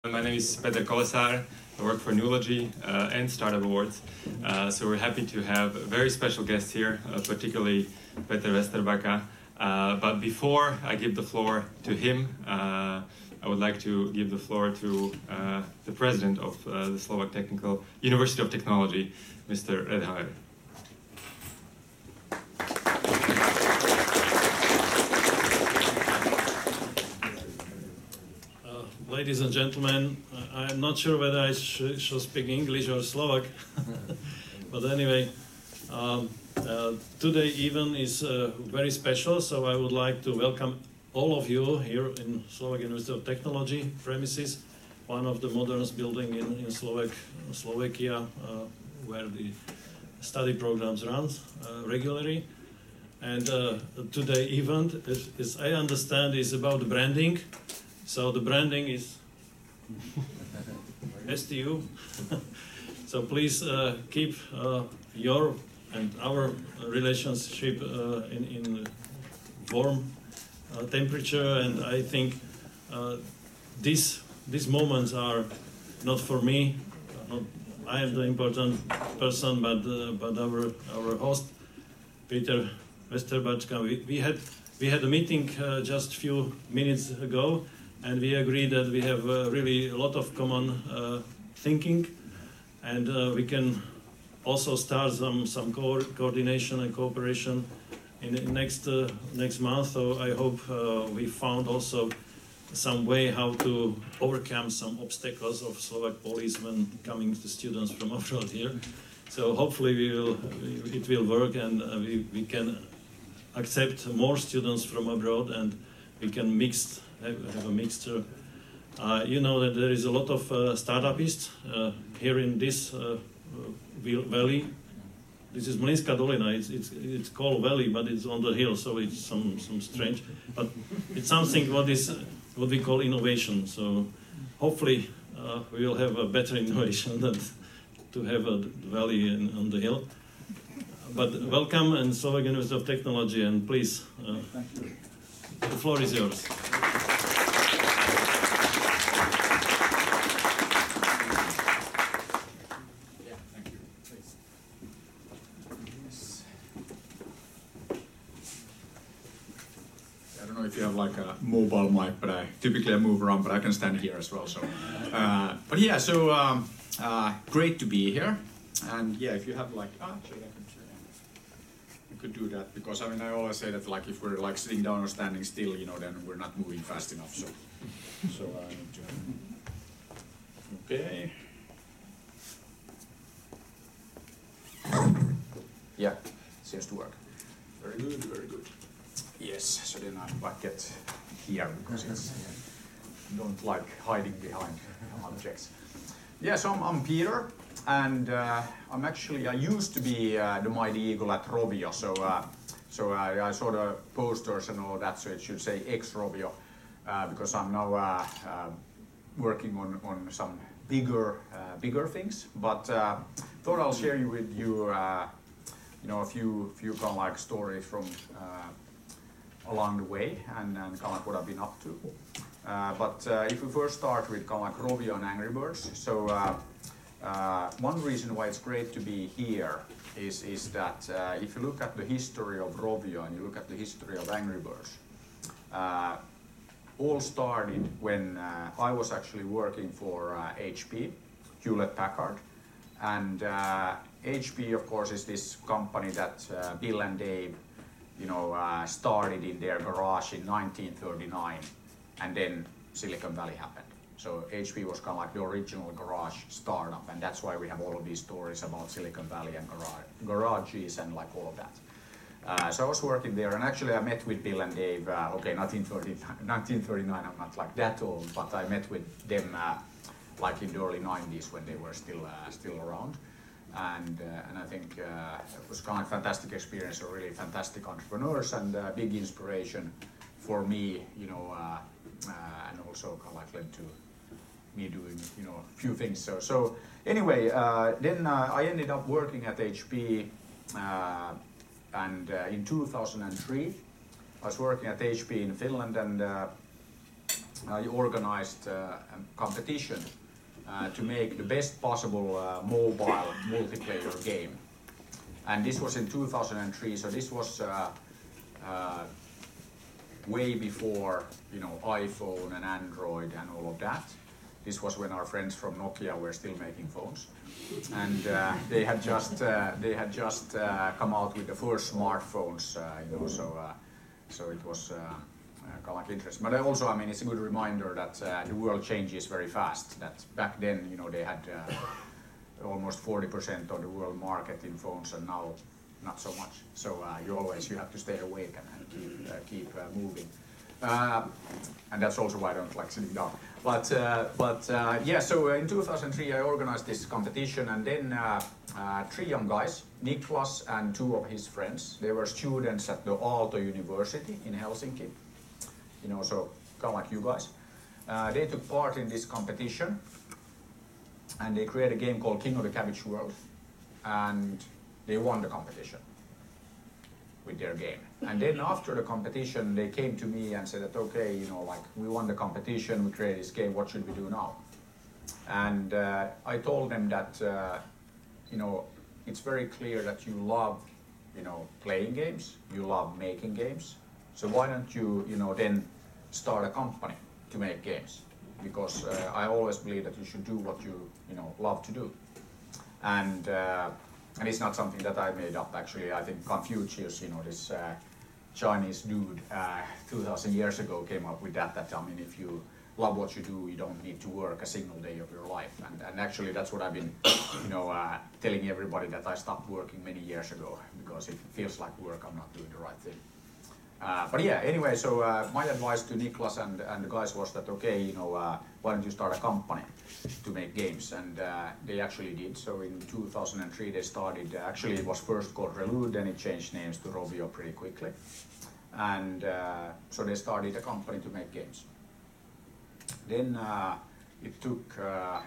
My name is Peter Kolesár. I work for Newlogy and Startup Awards. So we're happy to have a very special guest here, particularly Peter Vesterbacka. But before I give the floor to him, I would like to give the floor to the president of the Slovak Technical University of Technology, Mr. Redhaver. Ladies and gentlemen, I'm not sure whether I should speak English or Slovak, but anyway, today event is very special, so I would like to welcome all of you here in Slovak University of Technology premises, one of the modernest building in Slovakia, where the study programs run regularly. And today event, as I understand, is about branding. So the branding is STU. So please keep your and our relationship in warm temperature. And I think these moments are not for me. Not I am the important person, but our host, Peter Vesterbacka. We had a meeting just a few minutes ago. And we agree that we have really a lot of common thinking, and we can also start some coordination and cooperation in next month. So I hope we found also some way how to overcome some obstacles of Slovak policemen coming to students from abroad here. So hopefully it will work, and we can accept more students from abroad, and we can have a mixture. You know that there is a lot of startupists here in this valley. This is Mlynska Dolina. It's called valley, but it's on the hill, so it's some strange. But it's something what we call innovation. So hopefully we will have a better innovation than to have a valley on the hill. But welcome, and Slovak University of Technology, and please, the floor is yours. If you have like a mobile mic, but I typically move around, but I can stand here as well. So, but yeah, so great to be here, and yeah, if you have like, actually I could do that, because I mean I always say that like if we're like sitting down or standing still, you know, then we're not moving fast enough. So I need to. Okay. Yeah, seems to work. Very good, very good. Yes, so then I might get here because it's don't like hiding behind objects. Yeah, so I'm Peter, and I used to be the mighty eagle at ROVIO. So I saw the posters and all that, so it should say ex-ROVIO, because I'm now working on some bigger things. But thought I'll share with you, you know, a few kind of like stories from. Along the way, and kind of like what I've been up to. But if we first start with kind of like ROVIO and Angry Birds, so one reason why it's great to be here is that if you look at the history of ROVIO and you look at the history of Angry Birds, all started when I was actually working for HP, Hewlett-Packard, and HP, of course, is this company that Bill and Dave started in their garage in 1939, and then Silicon Valley happened. So HP was kind of like the original garage startup, and that's why we have all of these stories about Silicon Valley and garages and like all of that. So I was working there, and actually I met with Bill and Dave, okay, 1939, I'm not like that old, but I met with them like in the early 90s when they were still around. And I think it was kind of a fantastic experience, really fantastic entrepreneurs, and big inspiration for me, you know, and also kind of like led to me doing, you know, a few things. So anyway, then I ended up working at HP, and in 2003 I was working at HP in Finland, and I organized a competition to make the best possible mobile multiplayer game. And this was in 2003, so this was way before, you know, iPhone and Android and all of that. This was when our friends from Nokia were still making phones, and they had just come out with the first smartphones, you know. So it was kind of like interesting. But also, I mean, it's a good reminder that the world changes very fast. That back then, you know, they had almost 40% of the world market in phones, and now not so much. So you have to stay awake and keep moving. And that's also why I don't like sitting down. But yeah, so in 2003 I organized this competition, and then 3 young guys, Niklas and 2 of his friends, they were students at the Aalto University in Helsinki, you know, so kind of like you guys. They took part in this competition, and they created a game called King of the Cabbage World, and they won the competition with their game. And then after the competition, they came to me and said that, okay, you know, like, we won the competition, we created this game, what should we do now? And I told them that, you know, it's very clear that you love, you know, playing games, you love making games, so why don't you, you know, then start a company to make games? Because I always believe that you should do what you know, love to do. And it's not something that I made up, actually. I think Confucius, you know, this Chinese dude 2,000 years ago came up with that, I mean, if you love what you do, you don't need to work a single day of your life. And actually that's what I've been, you know, telling everybody, that I stopped working many years ago, because if it feels like work, I'm not doing the right thing. But yeah, anyway, so my advice to Niklas and the guys was that, okay, you know, why don't you start a company to make games? And they actually did. So in 2003 they started, actually it was first called Relude, then it changed names to ROVIO pretty quickly. And so they started a company to make games. Then it took a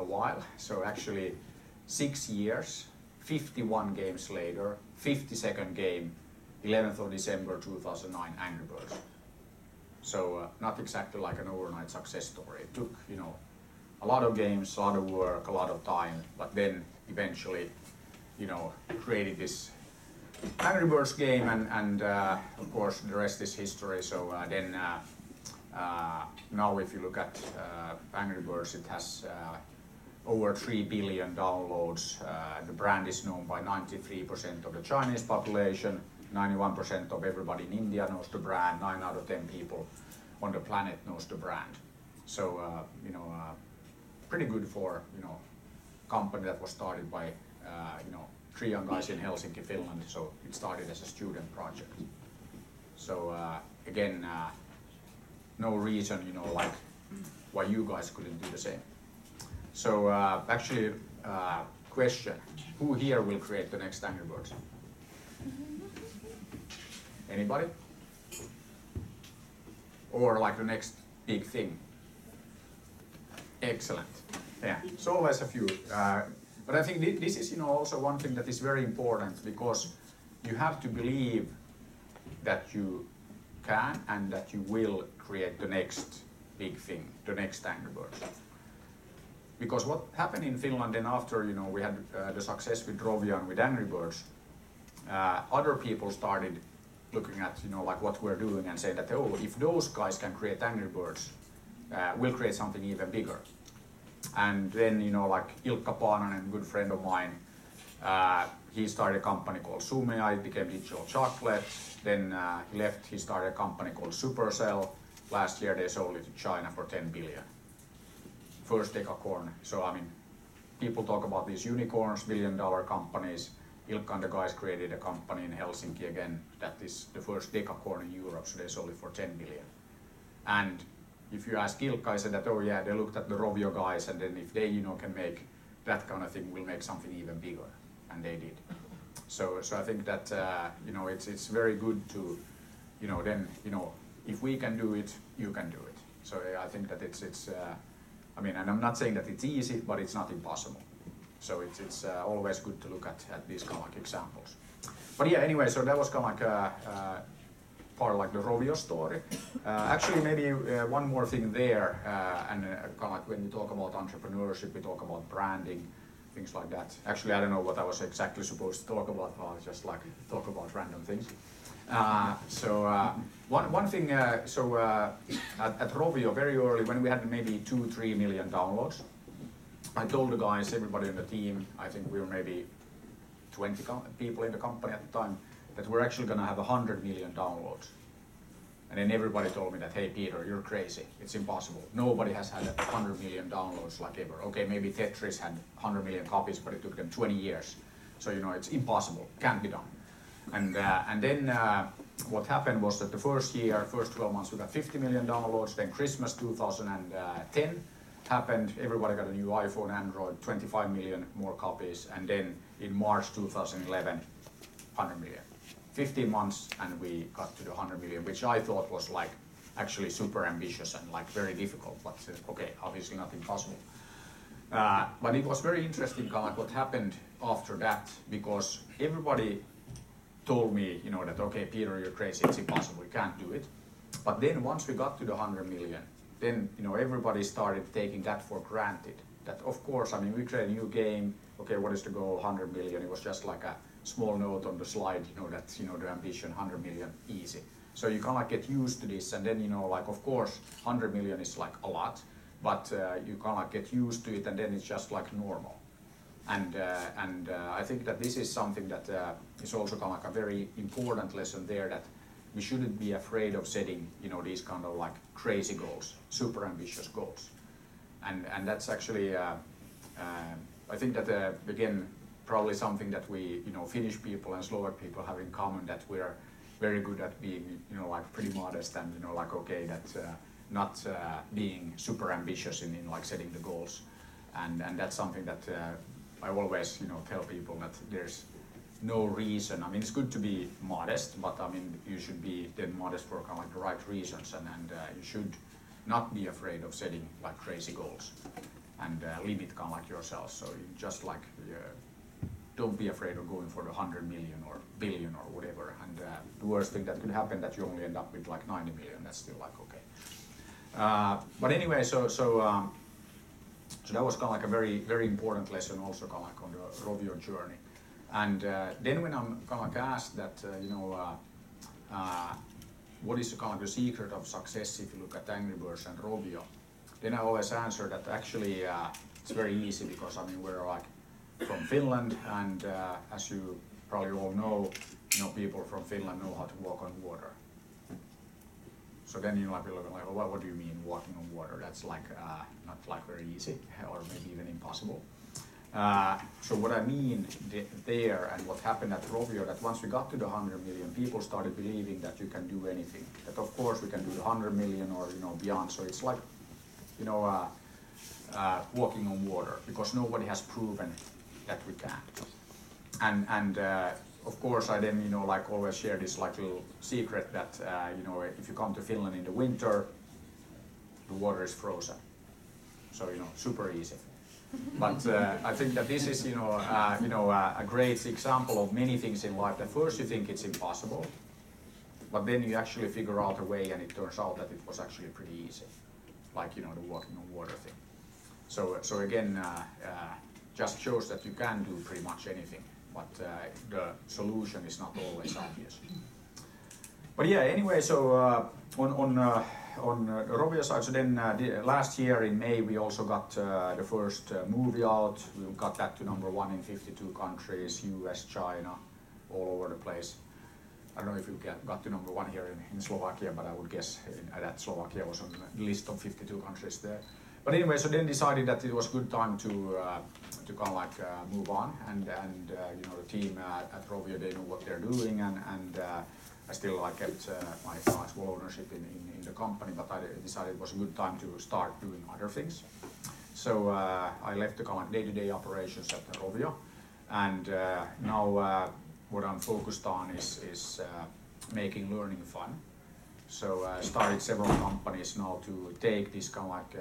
while, so actually 6 years, 51 games later, 52nd game, 11th of December 2009, Angry Birds. So not exactly like an overnight success story. It took, you know, a lot of games, a lot of work, a lot of time, but then eventually, you know, created this Angry Birds game, and of course the rest is history. So then now if you look at Angry Birds, it has over 3 billion downloads. The brand is known by 93% of the Chinese population. 91% of everybody in India knows the brand. 9 out of 10 people on the planet knows the brand. So you know, pretty good for, you know, company that was started by you know, 3 young guys in Helsinki, Finland. So it started as a student project. So again, no reason, you know, like why you guys couldn't do the same. So actually, question: who here will create the next Angry Birds? Anybody? Or like the next big thing? Excellent. Yeah, so always a few. But I think this is, you know, also one thing that is very important, because you have to believe that you can and that you will create the next big thing, the next Angry Birds. Because what happened in Finland then after, you know, we had the success with ROVIO and with Angry Birds, other people started looking at, you know, like what we're doing and say that, oh, if those guys can create Angry Birds, we'll create something even bigger. And then, you know, like Ilkka Paananen, a good friend of mine, he started a company called Sumea, it became Digital Chocolate. Then he left, he started a company called Supercell. Last year they sold it to China for 10 billion. First decacorn. So I mean, people talk about these unicorns, billion-dollar companies. Ilkka and the guys created a company in Helsinki again, that is the first decacorn in Europe, so they sold it for 10 billion. And if you ask Ilkka, I said that, oh yeah, they looked at the ROVIO guys, and then if they, you know, can make that kind of thing, we'll make something even bigger, and they did. So I think that, you know, it's very good to, you know, then, you know, if we can do it, you can do it. So I think that it's I mean, and I'm not saying that it's easy, but it's not impossible. So it's always good to look at these kind of like examples. But yeah, anyway, so that was kind of like part like the ROVIO story. Actually, maybe one more thing there, and kind of like when we talk about entrepreneurship, we talk about branding, things like that. Actually, I don't know what I was exactly supposed to talk about, but I was just like talk about random things. One thing, at ROVIO, very early, when we had maybe 2-3 million downloads, I told the guys, everybody in the team, I think we were maybe 20 people in the company at the time, that we're actually going to have 100 million downloads. And then everybody told me that, hey Peter, you're crazy, it's impossible. Nobody has had 100 million downloads like ever. Okay, maybe Tetris had 100 million copies, but it took them 20 years. So, you know, it's impossible, can't be done. And then what happened was that the first 12 months, we got 50 million downloads. Then Christmas 2010 happened. Everybody got a new iPhone, Android, 25 million more copies. And then in March 2011, 100 million. 15 months and we got to the 100 million, which I thought was like actually super ambitious and like very difficult, but okay, obviously not impossible. But it was very interesting kind of like what happened after that, because everybody told me, you know, that okay, Peter, you're crazy, it's impossible, you can't do it. But then once we got to the 100 million, then, you know, everybody started taking that for granted. That of course, I mean, we created a new game, okay, what is the goal, 100 million, it was just like a small note on the slide, you know, that, you know, the ambition, 100 million, easy. So you kind of like get used to this, and then, you know, like, of course, 100 million is like a lot, but you kind of like get used to it, and then it's just like normal. And I think that this is something that is also kind of like a very important lesson there, that we shouldn't be afraid of setting, you know, these kind of like crazy goals, super ambitious goals. And that's actually, I think that, again, probably something that we, you know, Finnish people and Slovak people have in common, that we're very good at being, you know, like pretty modest and, you know, like, okay, that not being super ambitious in like setting the goals. And that's something that I always, you know, tell people that there's no reason. I mean, it's good to be modest, but I mean, you should be then modest for kind of like the right reasons, and you should not be afraid of setting like crazy goals and limit kind of like yourself. So you just like, don't be afraid of going for the 100 million or billion or whatever. And the worst thing that could happen, that you only end up with like 90 million. That's still like okay. But anyway, so that was kind of like a very, very important lesson also kind of like on the ROVIO journey. And then when I'm kind of like asked that, you know, what is the kind of the secret of success if you look at Angry Birds and ROVIO, then I always answer that actually it's very easy, because I mean, we're like from Finland, and as you probably all know, you know, people from Finland know how to walk on water. So then you might be looking like, well, what do you mean walking on water? That's like not like very easy, or maybe even impossible. So what I mean there, and what happened at ROVIO, that once we got to the 100 million, people started believing that you can do anything. That of course we can do the 100 million or, you know, beyond. So it's like, you know, walking on water, because nobody has proven that we can. And of course I then, you know, like always share this like little secret that, you know, if you come to Finland in the winter, the water is frozen. So, you know, super easy. But I think that this is, you know, a great example of many things in life. That first you think it's impossible, but then you actually figure out a way, and it turns out that it was actually pretty easy. Like, you know, the walking on water thing. So again, just shows that you can do pretty much anything, but the solution is not always obvious. But yeah, anyway, so on ROVIO side, so then last year in May we also got the first movie out. We got that to #1 in 52 countries, US, China, all over the place. I don't know if you got to #1 here in Slovakia, but I would guess that Slovakia was on the list of 52 countries there. But anyway, so then decided that it was good time to kind of like move on, and you know, the team at ROVIO, they know what they're doing, and I still like kept my small ownership in the company, but I decided it was a good time to start doing other things. So I left the kind of day-to-day operations at ROVIO, and now what I'm focused on is making learning fun. So I started several companies now to take this kind of like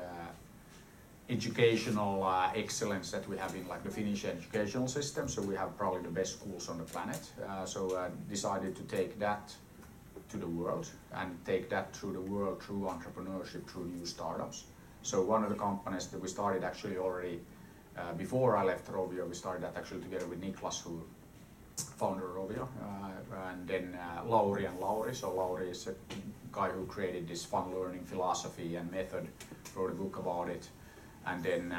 educational excellence that we have in like the Finnish educational system. So we have probably the best schools on the planet. So decided to take that to the world and take that through the world through entrepreneurship, through new startups. So one of the companies that we started actually already before I left ROVIO, we started that actually together with Niklas, who founded ROVIO, and then Lauri and Lauri. So Lauri is a guy who created this fun learning philosophy and method, wrote a book about it. And then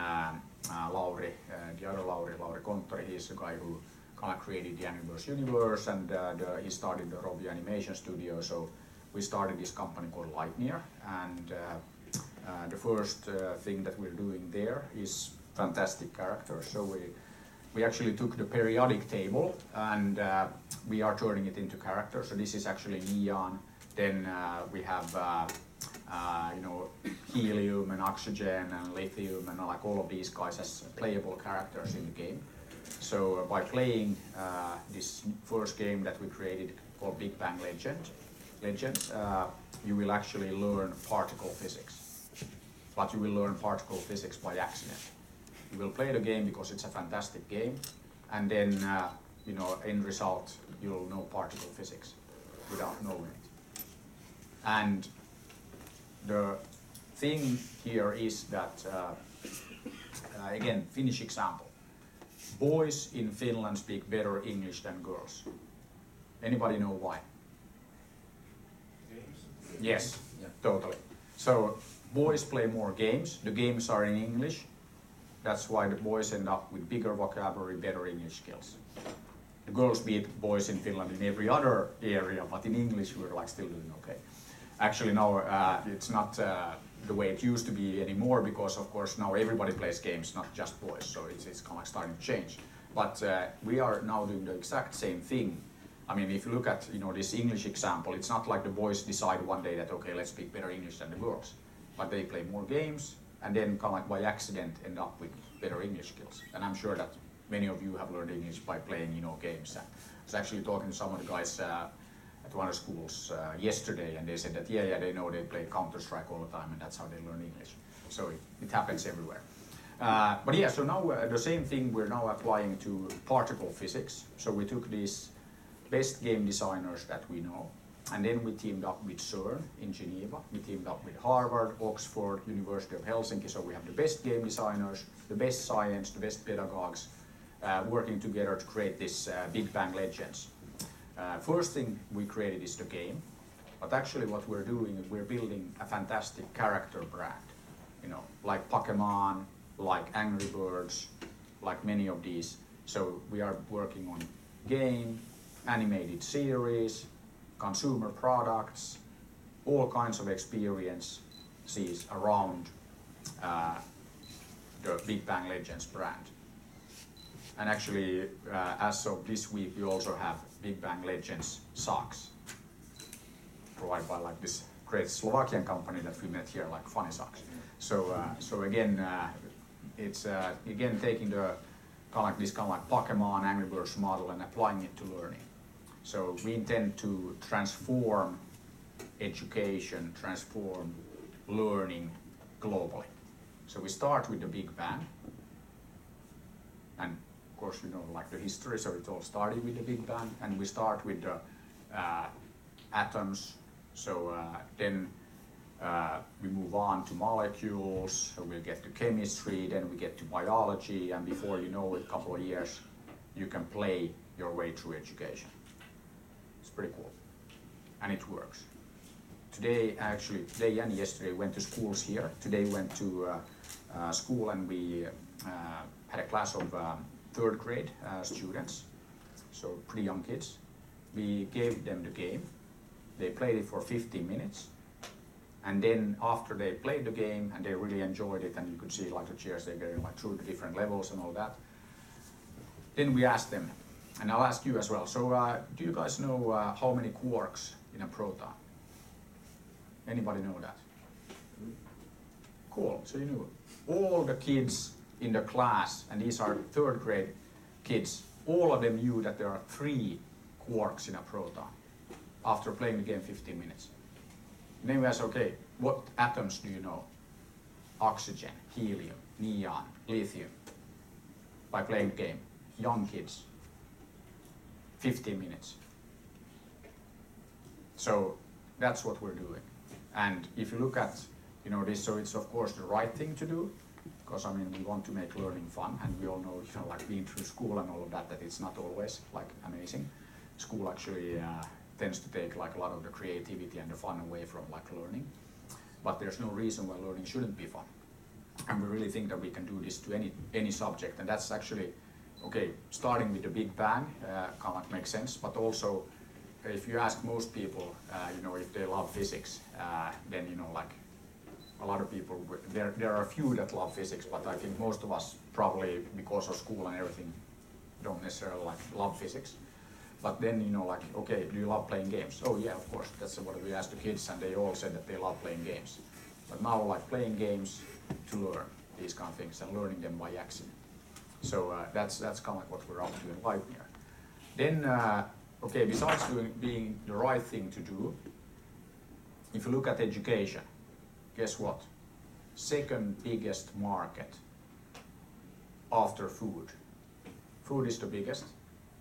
Lauri, the other Lauri Konttori, he's the guy who kind of created the Angry universe, and he started the ROVIO animation studio. So we started this company called Lightyear, and the first thing that we're doing there is fantastic characters. So we actually took the periodic table and we are turning it into characters. So this is actually neon. Then we have you know, helium and oxygen and lithium and like all of these guys as playable characters in the game. So by playing this first game that we created called Big Bang Legend, you will actually learn particle physics. But you will learn particle physics by accident. You will play the game because it's a fantastic game, and then you know, end result, you'll know particle physics without knowing it. And the thing here is that again, Finnish example. Boys in Finland speak better English than girls. Anybody know why? Games? Yes, yeah, totally. So boys play more games. The games are in English. That's why the boys end up with bigger vocabulary, better English skills. The girls beat boys in Finland in every other area, but in English we're like still doing okay. Actually, no, it's not the way it used to be anymore, because of course now everybody plays games, not just boys. So it's kind of like starting to change. But we are now doing the exact same thing. I mean, if you look at, you know, this English example, it's not like the boys decide one day that okay, let's speak better English than the girls, but they play more games and then kind of like by accident end up with better English skills. And I'm sure that many of you have learned English by playing, you know, games. I was actually talking to some of the guys at one of the schools yesterday, and they said that yeah, they know they play Counter-Strike all the time, and that's how they learn English. So it happens everywhere. But yeah, so now the same thing we're now applying to particle physics. So we took these best game designers that we know, and then we teamed up with CERN in Geneva. We teamed up with Harvard, Oxford, University of Helsinki. So we have the best game designers, the best science, the best pedagogues working together to create this Big Bang Legends. First thing we created is the game, but actually what we're doing is we're building a fantastic character brand. You know, like Pokemon, like Angry Birds, like many of these. So we are working on game, animated series, consumer products, all kinds of experiences around the Big Bang Legends brand. And actually, as of this week, we also have Big Bang Legends socks, provided by like this great Slovakian company that we met here, like Funny Socks. So again, it's again taking the kind of like Pokemon Angry Birds model and applying it to learning. So we intend to transform education, transform learning globally. So we start with the Big Bang, and of course you know like the history, so it all started with the Big Bang, and we start with the atoms. So then we move on to molecules, so we'll get to chemistry, then we get to biology, and before you know it, a couple of years, you can play your way through education. It's pretty cool, and it works. Today and yesterday went to schools here. Today went to school, and we had a class of third grade students, so pretty young kids. We gave them the game. They played it for 15 minutes. And then after they played the game and they really enjoyed it, and you could see like the cheers they're getting like through the different levels and all that, then we asked them, and I'll ask you as well. So do you guys know how many quarks in a proton? Anybody know that? Cool, so you knew. All the kids in the class, and these are third grade kids, all of them knew that there are 3 quarks in a proton after playing the game 15 minutes. And then we asked, okay, what atoms do you know? Oxygen, helium, neon, lithium. By playing the game, young kids, 15 minutes. So that's what we're doing. And if you look at this, so it's of course the right thing to do, because I mean we want to make learning fun, and we all know like being through school and all of that it's not always like amazing. School actually tends to take like a lot of the creativity and the fun away from like learning, but there's no reason why learning shouldn't be fun. And we really think that we can do this to any subject, and that's actually okay. Starting with the Big Bang kind of like makes sense, but also if you ask most people, if they love physics, then like a lot of people, there are a few that love physics, but I think most of us probably because of school and everything don't necessarily like love physics. But then like, okay, do you love playing games? Oh yeah, of course. That's what we asked the kids, and they all said that they love playing games. But now like playing games to learn these kind of things and learning them by accident. So that's kind of like what we're up to in Lightyear. Then okay, besides being the right thing to do, if you look at education, guess what? Second biggest market after food. Food is the biggest,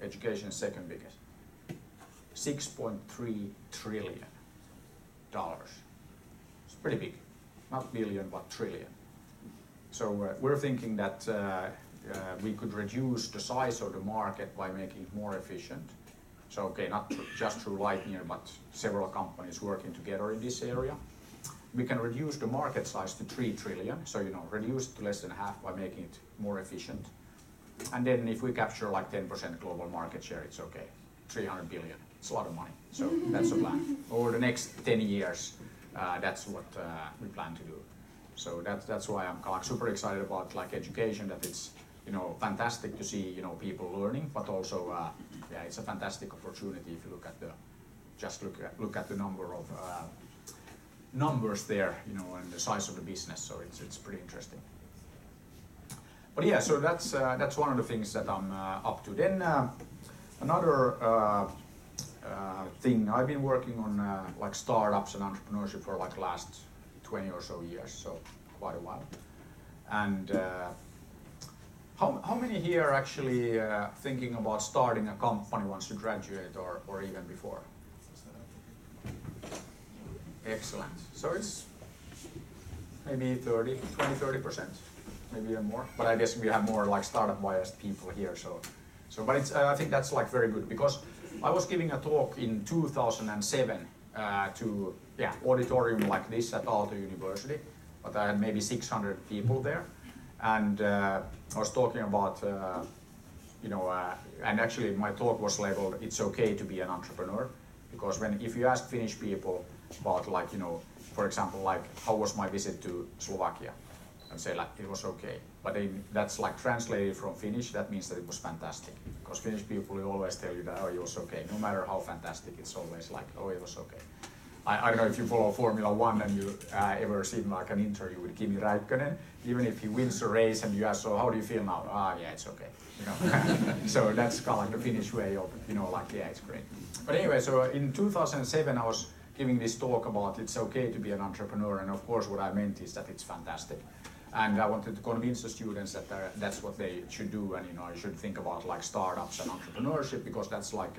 education is second biggest. $6.3 trillion. It's pretty big. Not billion, but trillion. So we're thinking that we could reduce the size of the market by making it more efficient. So okay, not just through Lightyear, but several companies working together in this area. We can reduce the market size to 3 trillion, so reduce it to less than half by making it more efficient. And then if we capture like 10% global market share, it's okay. 300 billion, it's a lot of money. So that's the plan. Over the next 10 years, that's what we plan to do. So that's why I'm super excited about like education, that it's fantastic to see people learning, but also yeah, it's a fantastic opportunity if you look at look at the number of numbers there, and the size of the business. So it's pretty interesting. But yeah, so that's one of the things that I'm up to. Then another thing, I've been working on like startups and entrepreneurship for like last 20 or so years, so quite a while. And how many here are actually thinking about starting a company once you graduate or even before? Excellent. So it's maybe 20-30%, maybe even more. But I guess we have more like startup biased people here. So but it's I think that's like very good, because I was giving a talk in 2007 to auditorium like this at Aalto University, but I had maybe 600 people there, and I was talking about and actually my talk was labeled "It's okay to be an entrepreneur," because if you ask Finnish people about like for example like how was my visit to Slovakia, and say like it was okay, but that's like translated from Finnish, that means that it was fantastic, because Finnish people will always tell you that it was okay, no matter how fantastic, it's always like it was okay. I don't know if you follow Formula 1 and you ever seen like an interview with Kimi Räikkönen, even if he wins a race and you ask, so how do you feel now? Yeah, it's okay. So that's kind of like the Finnish way of, like, yeah, it's great. But anyway, so in 2007 I was giving this talk about it's okay to be an entrepreneur, and of course what I meant is that it's fantastic. And I wanted to convince the students that that's what they should do, and you should think about like startups and entrepreneurship, because that's like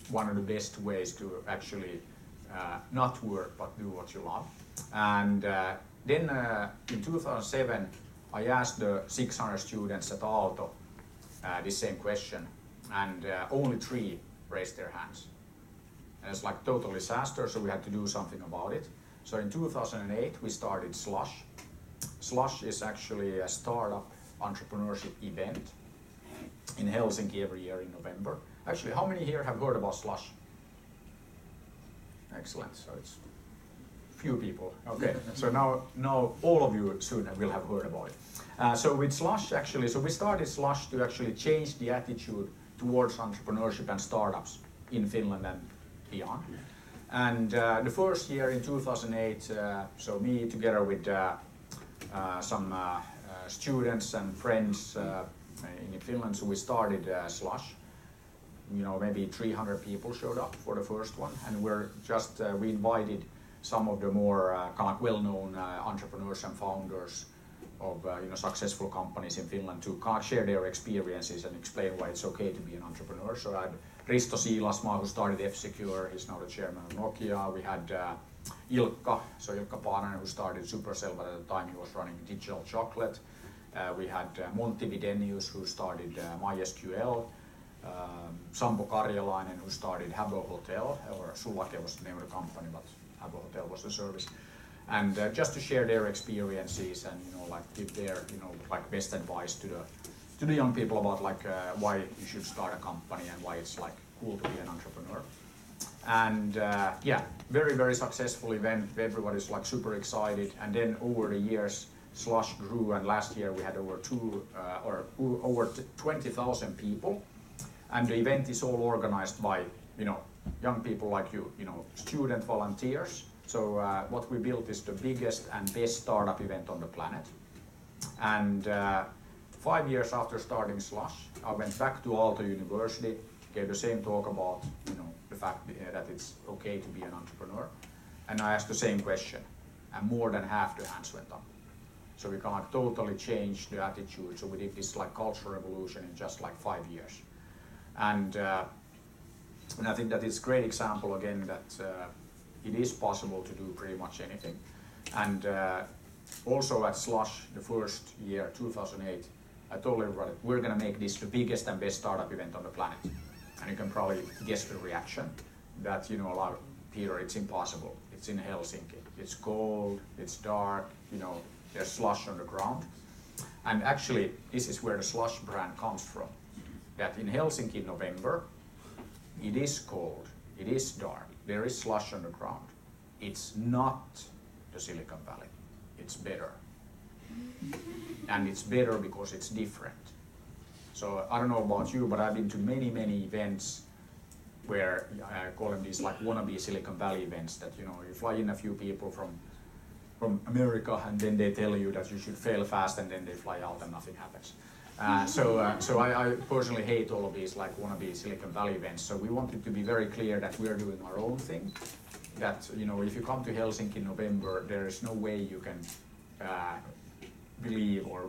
one of the best ways to actually not work but do what you love. And then in 2007 I asked the 600 students at Aalto this same question, and only 3 raised their hands. And it's like total disaster, so we had to do something about it. So in 2008 we started Slush. Slush is actually a startup entrepreneurship event in Helsinki every year in November. Actually, how many here have heard about Slush? Excellent, so it's few people. Okay, so now all of you soon will have heard about it. So with Slush, actually, so we started Slush to actually change the attitude towards entrepreneurship and startups in Finland and beyond. And the first year in 2008, so me together with some students and friends in Finland, so we started Slush. Maybe 300 people showed up for the first one, and we invited some of the more kind of well-known entrepreneurs and founders successful companies in Finland to share their experiences and explain why it's okay to be an entrepreneur. So I had Risto Siilasmaa, who started F-Secure. He's now the chairman of Nokia. We had Ilkka Paananen, who started Supercell, but at the time he was running Digital Chocolate. We had Monty Videnius, who started MySQL. Sampo Karjalainen, who started Habbo Hotel, or Sulake was the name of the company, but Habbo Hotel was the service. And just to share their experiences and give their best advice to the young people about why you should start a company and why it's cool to be an entrepreneur. And yeah, very successful event. Everybody's super excited. And then over the years, Slush grew, and last year we had over 20,000 people. And the event is all organized by young people like you, student volunteers. So what we built is the biggest and best startup event on the planet. And 5 years after starting Slush, I went back to Aalto University, gave the same talk about the fact that it's okay to be an entrepreneur. And I asked the same question, and more than half the hands went up. So we can totally change the attitude. So we did this cultural revolution in just 5 years. And I think that it's a great example again that it is possible to do pretty much anything. And also at Slush, the first year, 2008, I told everybody, we're going to make this the biggest and best startup event on the planet. And you can probably guess the reaction that, Peter, it's impossible. It's in Helsinki. It's cold, it's dark, there's slush on the ground. And actually, this is where the Slush brand comes from. That in Helsinki in November, it is cold, it is dark, there is slush on the ground. It's not the Silicon Valley, it's better. And it's better because it's different. So I don't know about you, but I've been to many events where I call them these wannabe Silicon Valley events that you fly in a few people from America and then they tell you that you should fail fast and then they fly out and nothing happens. So I personally hate all of these wannabe Silicon Valley events. So we wanted to be very clear that we are doing our own thing. That if you come to Helsinki in November, there is no way you can believe or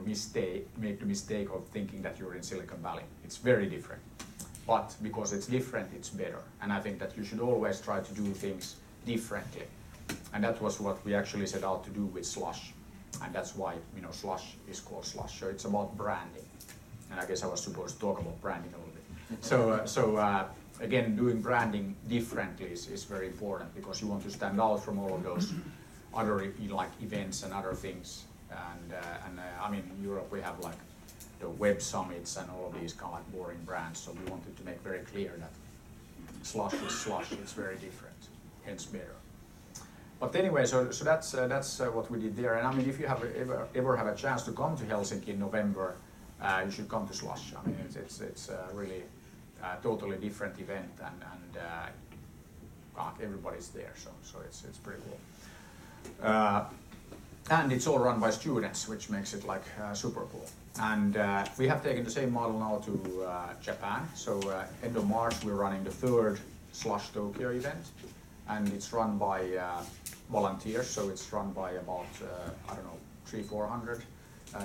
make the mistake of thinking that you're in Silicon Valley. It's very different. But because it's different, it's better. And I think that you should always try to do things differently. And that was what we actually set out to do with Slush. And that's why Slush is called Slush. So it's about branding. And I guess I was supposed to talk about branding a little bit. So again, doing branding differently is very important because you want to stand out from all of those other events and other things. And I mean, in Europe we have the web summits and all of these boring brands. So we wanted to make very clear that Slush is Slush. It's very different, hence better. But anyway, so that's what we did there. And I mean, if you have ever have a chance to come to Helsinki in November, you should come to Slush. I mean, it's really a totally different event, and everybody's there, so it's pretty cool. And it's all run by students, which makes it super cool. And we have taken the same model now to Japan. So end of March, we're running the third Slush Tokyo event, and it's run by volunteers. So it's run by about 300-400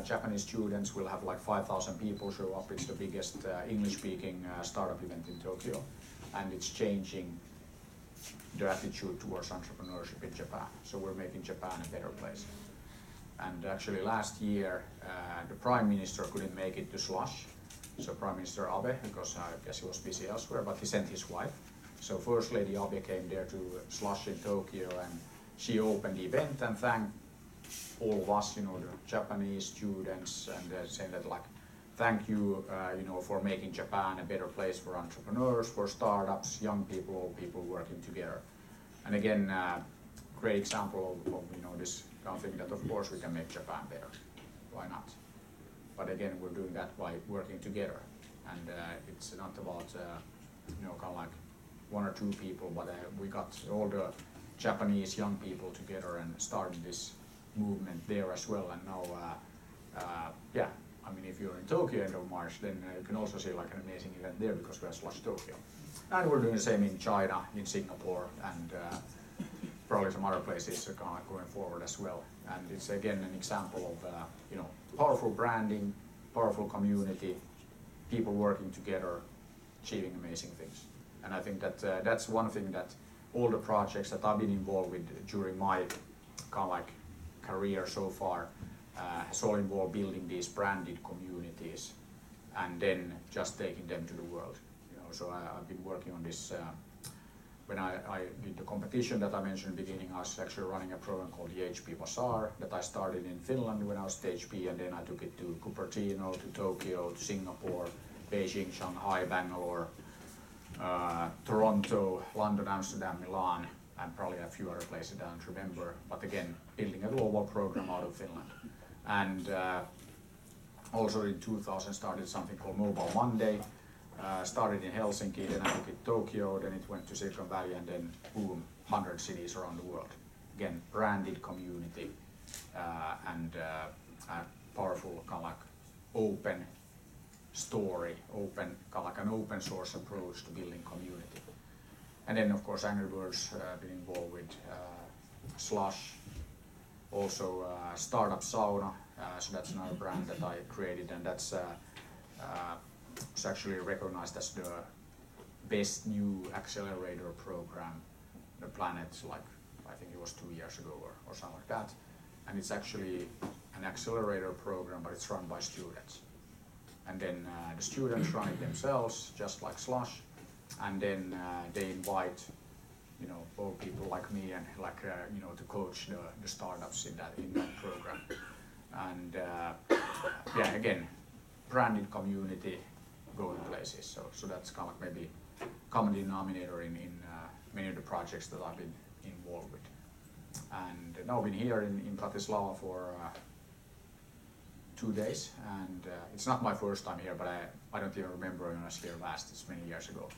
Japanese students. We'll have 5,000 people show up. It's the biggest English-speaking startup event in Tokyo, and it's changing the attitude towards entrepreneurship in Japan. So we're making Japan a better place. And actually last year, the Prime Minister couldn't make it to Slush. So Prime Minister Abe, because I guess he was busy elsewhere, but he sent his wife. So First Lady Abe came there to Slush in Tokyo, and she opened the event and thanked all of us, the Japanese students, and saying that thank you, for making Japan a better place for entrepreneurs, for startups, young people, all people working together. And again, great example of this kind of thing that of course we can make Japan better. Why not? But again, we're doing that by working together, and it's not about one or two people, but we got all the Japanese young people together and started this movement there as well. And now, I mean, if you're in Tokyo end of March, then you can also see an amazing event there because we have Slush Tokyo. And we're doing the same in China, in Singapore, and probably some other places going forward as well. And it's again an example of powerful branding, powerful community, people working together, achieving amazing things. And I think that that's one thing that all the projects that I've been involved with during my kind of like career so far has all involved building these branded communities and then just taking them to the world. So I've been working on this. When I did the competition that I mentioned in the beginning, I was actually running a program called the HP Bazaar that I started in Finland when I was at HP, and then I took it to Cupertino, to Tokyo, to Singapore, Beijing, Shanghai, Bangalore, Toronto, London, Amsterdam, Milan, and probably a few other places I don't remember. But again, building a global program out of Finland. And also in 2000 started something called Mobile Monday. Started in Helsinki, then I took it to Tokyo, then it went to Silicon Valley, and then boom, 100 cities around the world. Again, branded community and a powerful kind of like open story, open kind of like an open source approach to building community. And then of course Angry Birds been involved with Slush, also Startup Sauna, so that's another brand that I created, and that's it's actually recognized as the best new accelerator program on the planet, like I think it was 2 years ago or something like that. And it's actually an accelerator program, but it's run by students. And then the students run it themselves, just like Slush, and then they invite both people like me and like to coach the startups in that program. And yeah, again, branded community, going places. So that's kind of like maybe common denominator in many of the projects that I've been involved with. And now I've been here in Bratislava for 2 days, and it's not my first time here, but I don't even remember when I was here last. It's many years ago.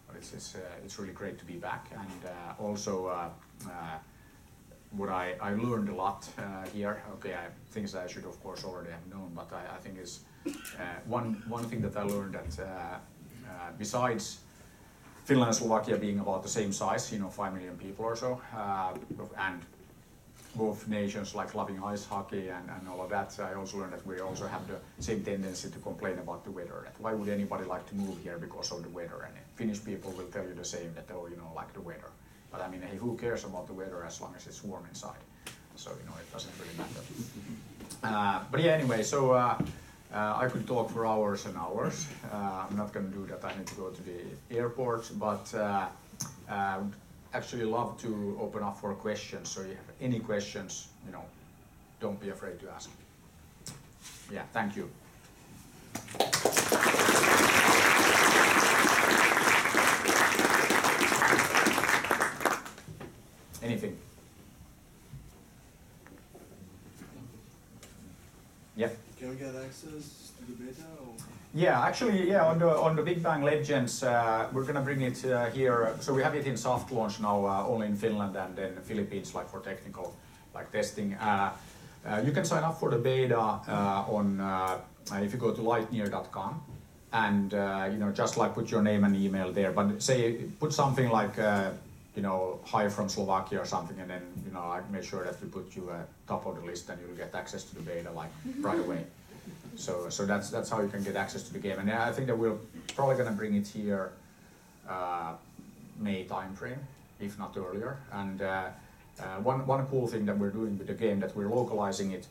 But it's really great to be back, and also what I learned a lot here. Okay, things that I should of course already have known, but I think is one thing that I learned that besides Finland and Slovakia being about the same size, 5 million people or so, and both nations like loving ice hockey and all of that, I also learned that we also have the same tendency to complain about the weather. That why would anybody like to move here because of the weather? And Finnish people will tell you the same, that like the weather. But I mean, hey, who cares about the weather as long as it's warm inside? So it doesn't really matter. But yeah, anyway, so I could talk for hours and hours. I'm not going to do that. I need to go to the airport, but actually love to open up for questions. So if you have any questions, don't be afraid to ask. Yeah, thank you. Anything? Yeah. Can we get access to the beta? Or? Yeah, actually, yeah. On the Big Bang Legends, we're gonna bring it here. So we have it in soft launch now, only in Finland and then the Philippines, like for technical, like testing. You can sign up for the beta on if you go to lightyear.com and just like put your name and email there. But put something like hi from Slovakia or something, and then I make sure that we put you top of the list, and you'll get access to the beta like right away. So that's how you can get access to the game, and I think that we're probably gonna bring it here May timeframe, if not earlier. And one cool thing that we're doing with the game, that we're localizing it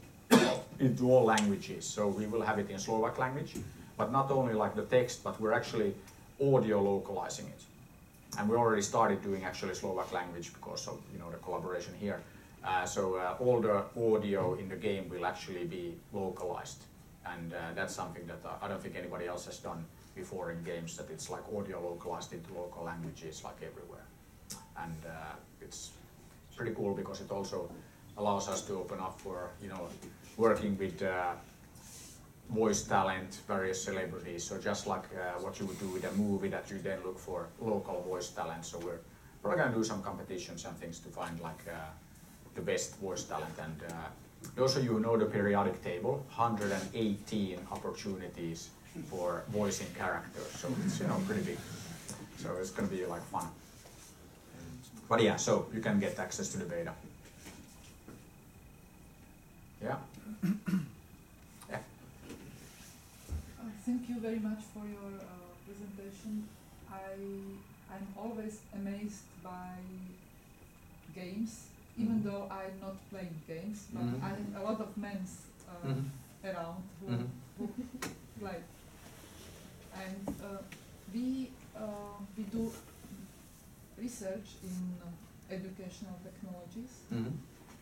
into all languages. So we will have it in Slovak language, but not only like the text, but we're actually audio localizing it. And we already started doing actually Slovak language because of the collaboration here. So all the audio in the game will actually be localized, and that's something that I don't think anybody else has done before in games. That it's like audio localized into local languages like everywhere, and it's pretty cool because it also allows us to open up for working with voice talent, various celebrities. So just like what you would do with a movie, that you then look for local voice talent. So we're probably gonna do some competitions and things to find like the best voice talent. And those of you who know the periodic table, 118 opportunities for voicing characters. So it's pretty big. So it's gonna be like fun. But yeah, so you can get access to the beta. Yeah. Yeah. Thank you very much for your presentation. I'm always amazed by games, even though I'm not playing games, but I have a lot of men around who play. And we do research in educational technologies,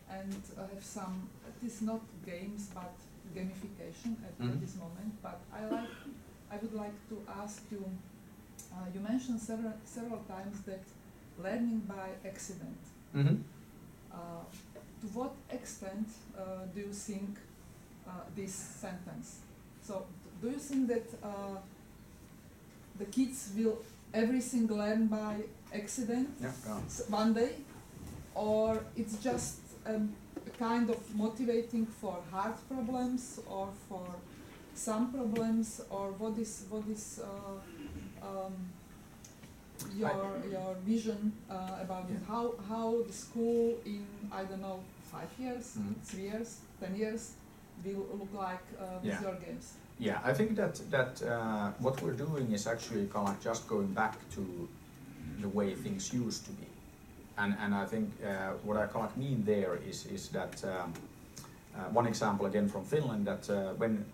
and have some, it is not games but gamification at this moment, but I would like to ask you, you mentioned several times that learning by accident. To what extent do you think this sentence? So do you think that the kids will everything learn by accident one day, or it's just a kind of motivating for hard problems or for some problems, or what is your vision about it? How the school in, I don't know, 5 years, 3 years, 10 years will look like with your games? Yeah, I think that what we're doing is actually kind of like just going back to the way things used to be, and I think what I kind of mean there is that one example again from Finland, that when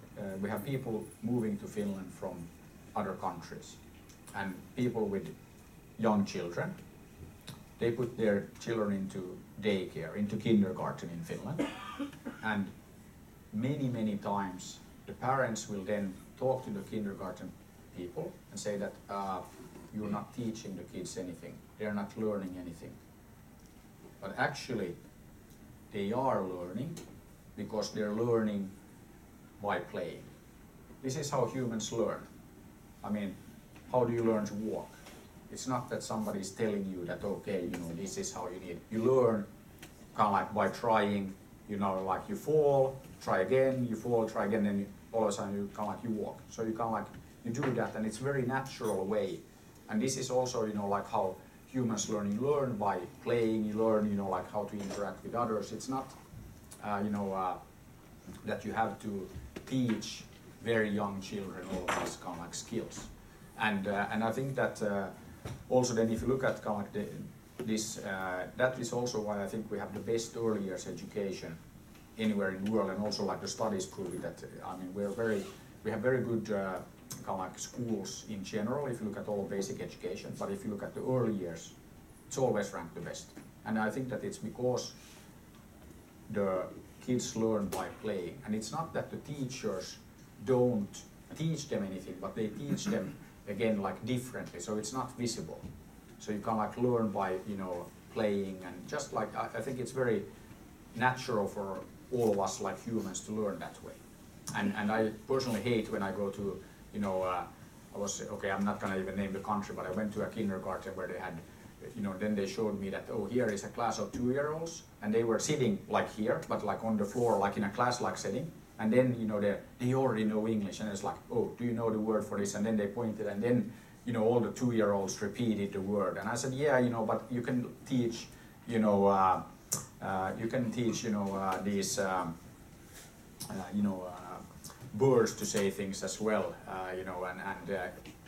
we have people moving to Finland from other countries, and people with young children, they put their children into daycare, into kindergarten in Finland, and many times the parents will then talk to the kindergarten people and say that you're not teaching the kids anything, they're not learning anything. But actually they are learning, because they're learning by playing. This is how humans learn. I mean, how do you learn to walk? It's not that somebody is telling you that, okay, you know, this is how you need. You learn kind of like by trying, you know, like you fall, try again, you fall, try again, and all of a sudden you kind of like you walk. So you kind of like, you do that, and it's a very natural way. And this is also, you know, like how humans learn. You learn by playing, you learn, you know, like how to interact with others. It's not, that you have to teach very young children all of these kind of like skills. And I think that also then if you look at kind of like this, that is also why I think we have the best early years education anywhere in the world, and also like the studies prove it, that I mean we have very good kind of like schools in general if you look at all basic education, but if you look at the early years, it's always ranked the best. And I think that it's because the kids learn by playing, and it's not that the teachers don't teach them anything, but they teach them again like differently, so it's not visible. So you can like learn by, you know, playing, and just like I think it's very natural for all of us like humans to learn that way. And I personally hate when I go to, you know, I'm not gonna even name the country, but I went to a kindergarten where they had, you know, then they showed me that, oh, here is a class of 2-year-olds, and they were sitting like here, but like on the floor, like in a class-like setting. And then, you know, they already know English, and it's like, oh, do you know the word for this? And then they pointed, and then, you know, all the 2-year-olds repeated the word. And I said, yeah, you know, but you can teach, you know, these, birds to say things as well, you know, and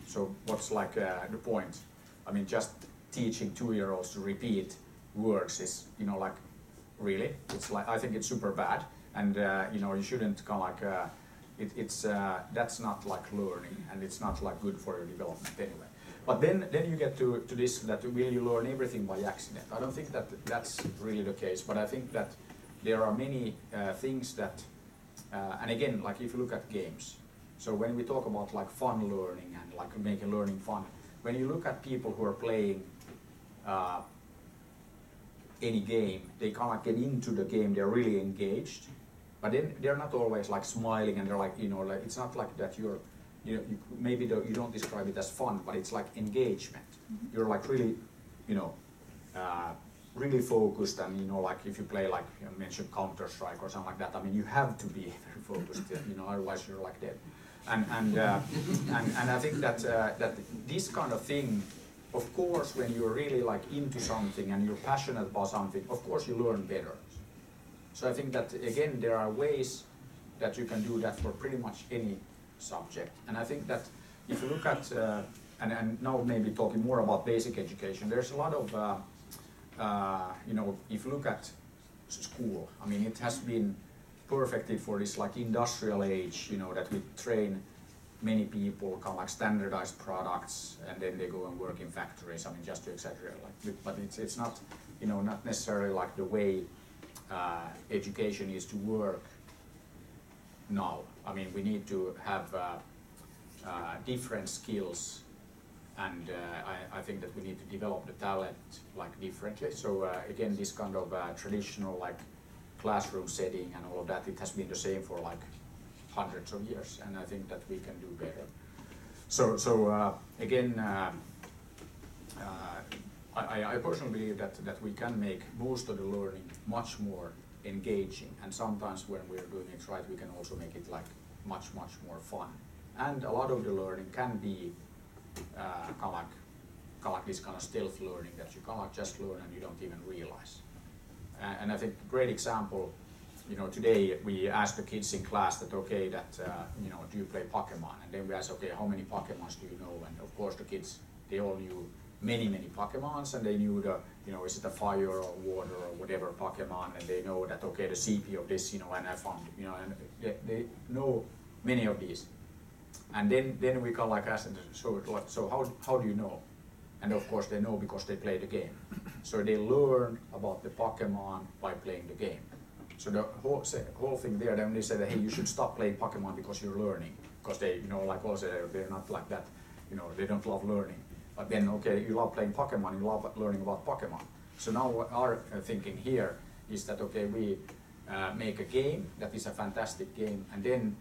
so what's like the point? I mean, just teaching 2-year-olds to repeat words is, you know, like, really? It's like, I think it's super bad. And you know, you shouldn't kind of like, that's not like learning, and it's not like good for your development anyway. But then you get to this, that will you learn everything by accident? I don't think that that's really the case, but I think that there are many things that, and again, like if you look at games, so when we talk about like fun learning and like making learning fun, when you look at people who are playing any game, they kind of like get into the game, they're really engaged. But then they're not always like smiling, and they're like, you know, like it's not like that you're, you know, maybe you don't describe it as fun, but it's like engagement. Mm-hmm. You're like really, you know, really focused, and you know, like if you play like you mentioned Counter-Strike or something like that, I mean, you have to be very focused, you know, otherwise you're like dead. And I think that that this kind of thing, of course, when you're really like into something and you're passionate about something, of course you learn better. So I think that again there are ways that you can do that for pretty much any subject. And I think that if you look at, and now maybe talking more about basic education, there's a lot of, you know, if you look at school, I mean, it has been perfected for this like industrial age, you know, that we train many people, kind of like standardized products, and then they go and work in factories. I mean, just to exaggerate, like, but it's not, you know, not necessarily like the way education is to work now. I mean, we need to have different skills, and I think that we need to develop the talent like differently. So again, this kind of traditional like classroom setting and all of that, it has been the same for like hundreds of years, and I think that we can do better. So again, I personally believe that we can make most of the learning much more engaging, and sometimes when we're doing it right, we can also make it like much more fun. And a lot of the learning can be kind of like this kind of stealth learning that you kind of just learn and you don't even realize. And I think a great example, you know, today we asked the kids in class that, okay, that, you know, do you play Pokemon? And then we asked, okay, how many Pokemons do you know? And of course the kids, they all knew many Pokemons, and they knew the, you know, is it a fire or water or whatever Pokemon, and they know that, okay, the CP of this, you know, and I found, you know, and they know many of these. And then we kind of like asked them, so how do you know? And of course they know because they play the game. So they learn about the Pokemon by playing the game. So the whole thing there, then they said, hey, you should stop playing Pokemon because you're learning. Because they, you know, like also they're not like that, you know, they don't love learning. But then, okay, you love playing Pokemon, you love learning about Pokemon. So now our thinking here is that, okay, we make a game that is a fantastic game, and then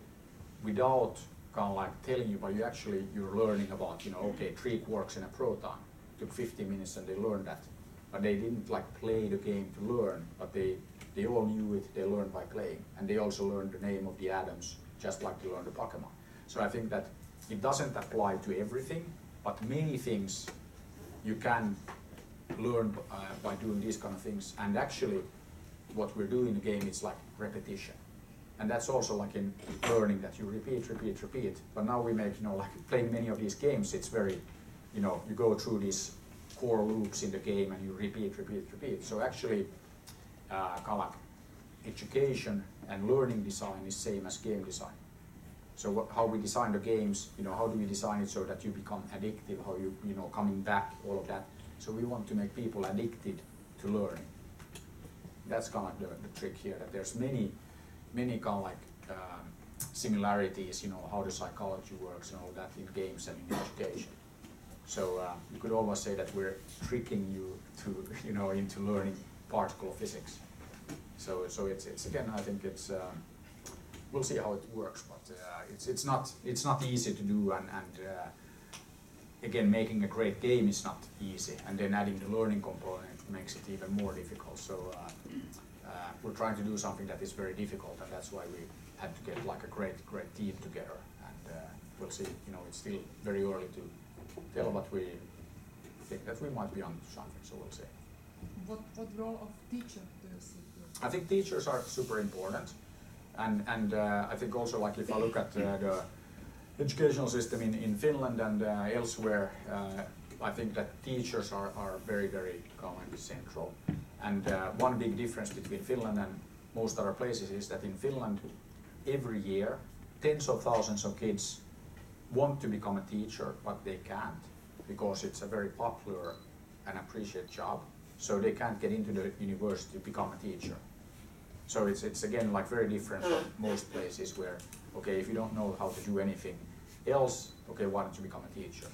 without kind of like telling you, but you're learning about, you know, okay, 3 quarks in a proton. Took 15 minutes and they learned that. But they didn't like play the game to learn, but they all knew it, they learned by playing. And they also learned the name of the atoms, just like they learned the Pokemon. So I think that it doesn't apply to everything, but many things you can learn by doing these kind of things. And actually, what we're doing in the game, it's like repetition. And that's also like in learning that you repeat. But now we make, you know, like playing many of these games, it's very, you know, you go through these core loops in the game and you repeat. So actually, kind of like education and learning design is same as game design. So how we design the games, you know, how do we design it so that you become addictive, how you know, coming back, all of that. So we want to make people addicted to learning. That's kind of like the trick here, that there's many kind of like similarities, you know, how the psychology works and all that in games and in education. So you could almost say that we're tricking you to, you know, into learning particle physics. So it's again, I think it's we'll see how it works, but it's not easy to do, and again, making a great game is not easy, and then adding the learning component makes it even more difficult. So we're trying to do something that is very difficult, and that's why we had to get like a great team together. And we'll see. You know, it's still very early to tell, but we think that we might be on something. So we'll see. What role of teacher do you see? I think teachers are super important, and I think also, like if I look at the educational system in Finland and elsewhere, I think that teachers are very common central. And one big difference between Finland and most other places is that in Finland, every year, tens of thousands of kids want to become a teacher, but they can't because it's a very popular and appreciated job. So they can't get into the university to become a teacher. So it's again like very different from most places where, okay, if you don't know how to do anything else, okay, why don't you become a teacher?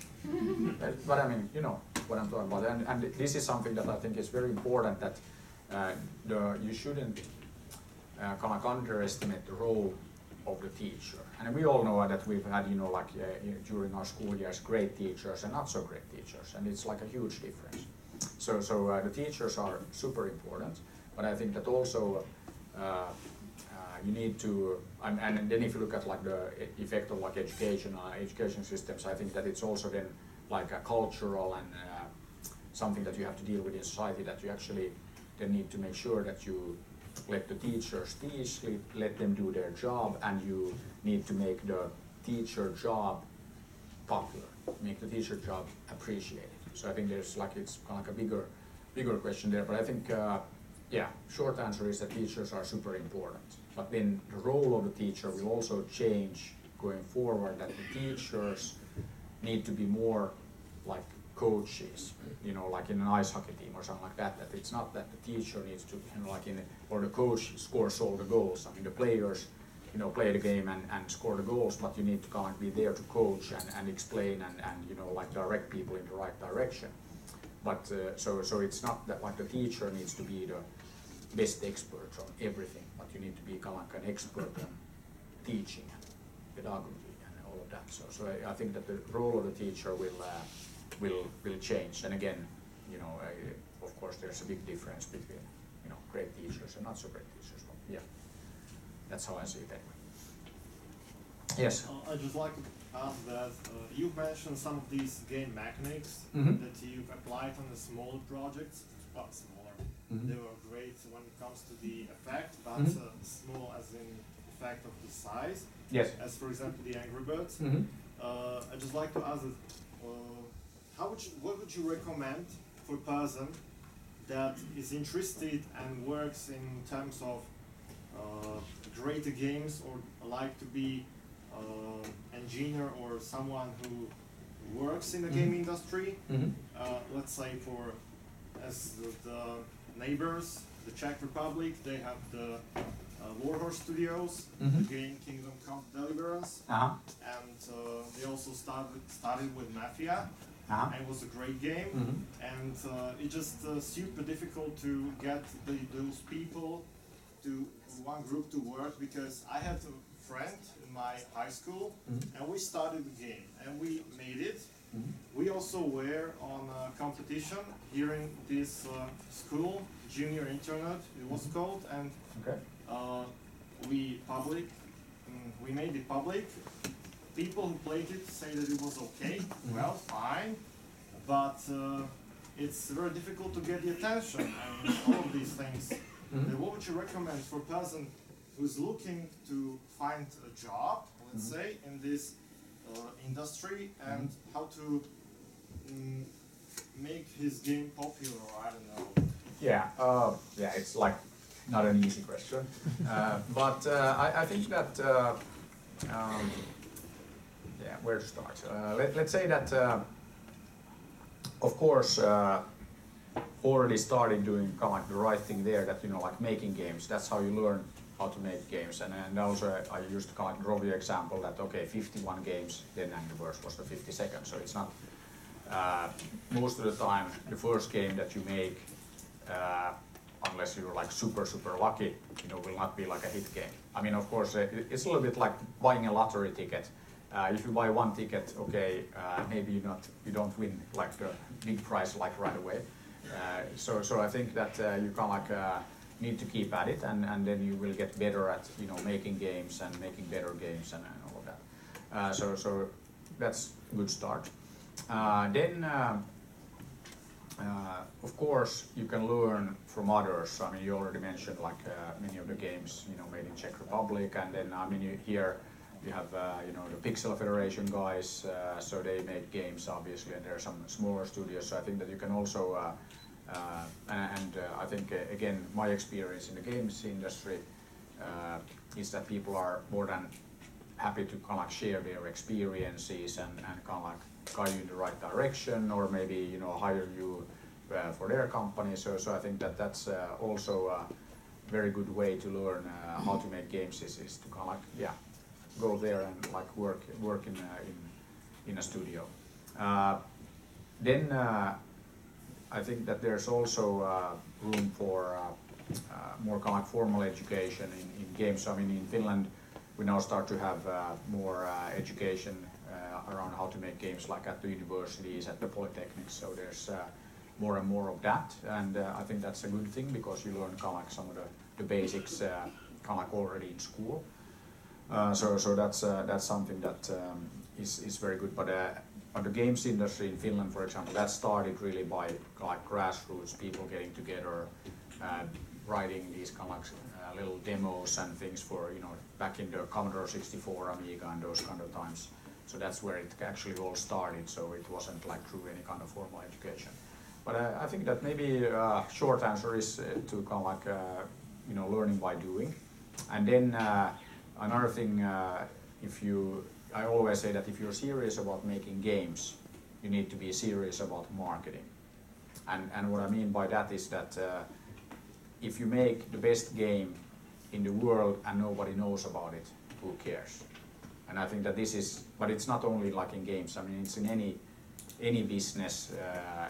But I mean, you know what I'm talking about. And this is something that I think is very important, that you shouldn't kind of underestimate the role of the teacher. And we all know that we've had, you know, like during our school years, great teachers and not so great teachers, and it's like a huge difference. So the teachers are super important, but I think that also you need to, and then if you look at like the effect of like education systems, I think that it's also then like a cultural and something that you have to deal with in society, that you actually then need to make sure that you let the teachers teach, let them do their job, and you need to make the teacher job popular, make the teacher job appreciated. So I think there's like, it's kind of like a bigger question there, but I think, yeah, short answer is that teachers are super important. But then the role of the teacher will also change going forward, that the teachers need to be more like coaches, you know, like in an ice hockey team or something like that, that it's not that the teacher needs to, you know, like or the coach scores all the goals. I mean, the players, you know, play the game and score the goals, but you need to kind of be there to coach and explain and, you know, like direct people in the right direction. But so it's not that like the teacher needs to be the best expert on everything, but you need to be kind of like an expert on teaching and pedagogy and all of that. So I think that the role of the teacher will change. And again, you know, of course, there's a big difference between, you know, great teachers and not so great teachers. But yeah, that's how I see it anyway. Yes. I'd just like to ask that you've mentioned some of these game mechanics that you've applied on the smaller projects. Well, smaller. They were great when it comes to the effect, but small as in effect of the size. Yes. As for example, the Angry Birds. I'd just like to ask that, what would you recommend for a person that is interested and works in terms of greater games, or like to be engineer or someone who works in the game industry? Let's say as the neighbors, the Czech Republic, they have the Warhorse Studios, the game Kingdom Come Deliverance, and they also started with Mafia, and it was a great game, and it's just super difficult to get those people to one group to work, because I had a friend in my high school, and we started the game, and we made it. We also were on a competition here in this school, Junior Internet it was called, and we made it public. People who played it say that it was okay, well, fine, but it's very difficult to get the attention and all of these things. What would you recommend for a person who's looking to find a job, let's say, in this industry, and how to make his game popular? I don't know. Yeah, it's like not an easy question, but I think that where to start? Let's say that of course already started doing kind of like the right thing there, that, you know, like making games. That's how you learn how to make games. And also I used to kind of like ROVIO example that, okay, 51 games, then Angry Birds was the 52nd. So it's not most of the time the first game that you make, unless you're like super lucky, you know, will not be like a hit game. I mean, of course, it's a little bit like buying a lottery ticket. If you buy one ticket, okay, maybe you don't win like the big prize like right away. So I think that you kind of like need to keep at it, and then you will get better at, you know, making games and making better games and all of that. So that's a good start. Then of course you can learn from others. I mean, you already mentioned like many of the games, you know, made in Czech Republic, and then I mean here you have you know, the Pixel Federation guys, so they make games obviously, and there are some smaller studios. So I think that you can also I think again, my experience in the games industry is that people are more than happy to kind of like share their experiences and kind of like guide you in the right direction, or maybe, you know, hire you for their company. So I think that that's also a very good way to learn how to make games is to kind of like, go there and like work in a studio. Then I think that there's also room for more kind of like formal education in games. So I mean, in Finland we now start to have more education around how to make games, like at the universities, at the polytechnics. So there's more and more of that, and I think that's a good thing, because you learn kind of like some of the basics kind of like already in school. So that's something that is very good. But the games industry in Finland, for example, that started really by like grassroots people getting together, writing these kind of like little demos and things for, you know, back in the Commodore 64, Amiga and those kind of times. So that's where it actually all started, so it wasn't like through any kind of formal education. But I think that maybe short answer is to kind of like, you know, learning by doing. And then another thing, I always say that if you're serious about making games, you need to be serious about marketing. And what I mean by that is that if you make the best game in the world and nobody knows about it, who cares? And I think that this is, but it's not only like in games, I mean it's in any business,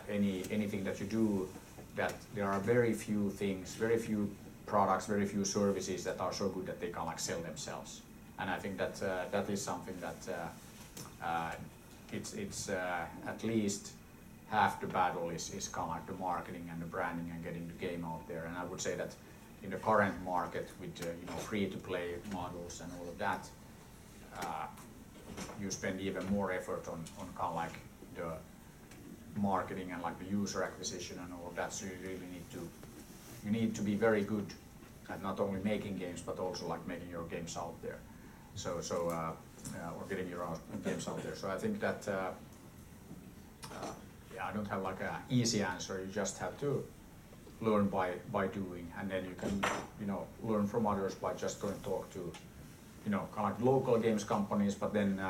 anything that you do, that there are very few things, very few products, very few services that are so good that they can like sell themselves. And I think that that is something that it's at least half the battle is kind of like the marketing and the branding and getting the game out there. And I would say that in the current market with you know, free-to-play models and all of that, you spend even more effort on kind of like the marketing and like the user acquisition and all of that. So you really need to be very good at not only making games but also like making your games out there. Or getting your own games out there. So I think that yeah, I don't have like an easy answer. You just have to learn by doing, and then you can, you know, learn from others by just going to talk to, you know, kind of like local games companies. But then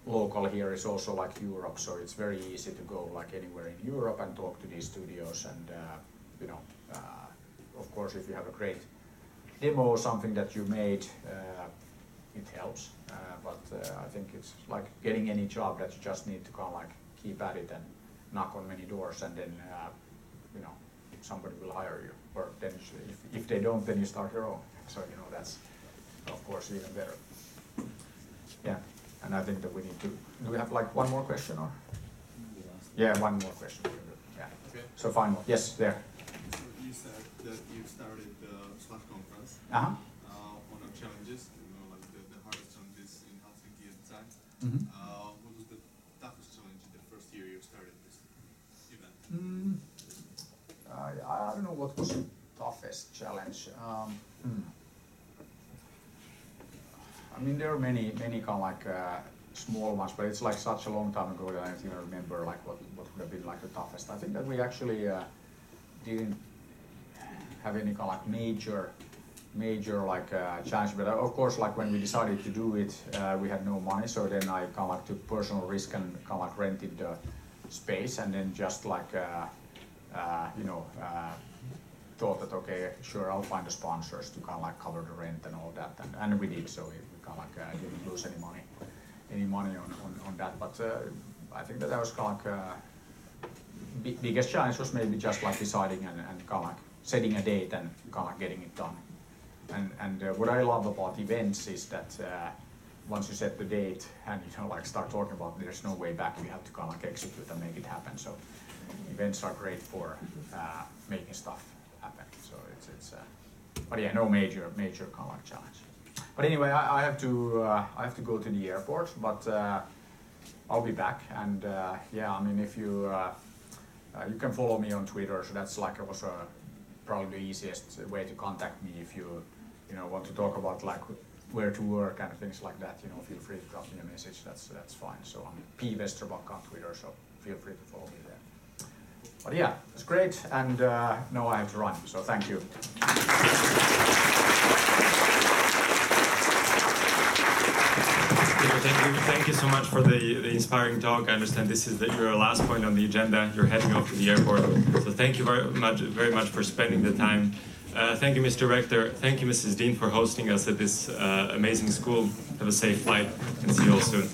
local here is also like Europe, so it's very easy to go like anywhere in Europe and talk to these studios. And you know, of course, if you have a great demo or something that you made, it helps. But I think it's like getting any job that you just need to kind of like keep at it and knock on many doors, and then you know, somebody will hire you. Or then if they don't, then you start your own. So you know, that's of course even better. Yeah, and I think that we need to. Do we have like one more question or? Yeah, one more question. Yeah. Okay. So final. Yes, there. So you said that you started the Slush conference Uh-huh. One of challenges, you know, like the hardest challenges in Helsinki at the time. Mm-hmm. What was the toughest challenge in the first year you started this event? I don't know what was the toughest challenge. I mean, there are many kind of like small ones, but it's like such a long time ago that I don't even remember like what would have been like the toughest. I think that we actually didn't have any kind of like major like challenge, but of course, like when we decided to do it, we had no money, so then I kind of like took personal risk and kind of like rented the space, and then just like you know, thought that okay, sure, I'll find the sponsors to kind of like cover the rent and all that, and we did. So we kind of like didn't lose any money on that. But I think that was kind of like biggest challenge was maybe just like deciding and kind of like setting a date and kind of like getting it done. And what I love about events is that once you set the date and you know like start talking about it, there's no way back. You have to kind of like execute and make it happen. So events are great for making stuff happen. So it's but yeah, no major kind of like challenge. But anyway, I have to go to the airport, but I'll be back. And yeah, I mean, if you you can follow me on Twitter, so that's like also probably the easiest way to contact me if you know want to talk about like where to work and things like that. You know, feel free to drop me a message. That's fine. So I'm P Vesterbacka on Twitter, so feel free to follow me there. But yeah, it's great, and now I have to run. So thank you. Thank you so much for the inspiring talk. I understand this is your last point on the agenda. You're heading off to the airport. So thank you very much for spending the time. Thank you, Mr. Rector. Thank you, Mrs. Dean, for hosting us at this amazing school. Have a safe flight, and see you all soon.